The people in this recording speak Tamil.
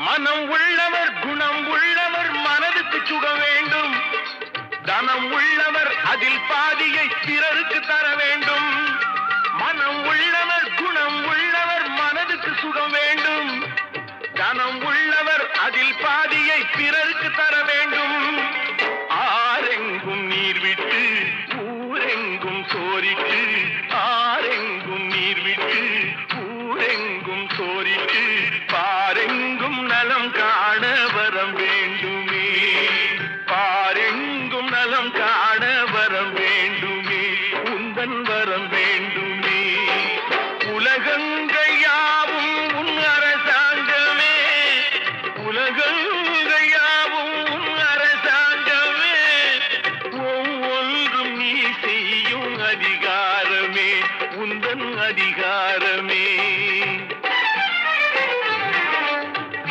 மனம் உள்ளவர் குணம் உள்ளவர் மனதுக்கு சுகம் வேண்டும். தனம் உள்ளவர் அதில் பாதியை பிறருக்கு தர வேண்டும். மனம் உள்ளவர் குணம் உள்ளவர் மனதுக்கு சுகம் வேண்டும். தனம் உள்ளவர் அதில் பாதியை பிறருக்கு தர வேண்டும்.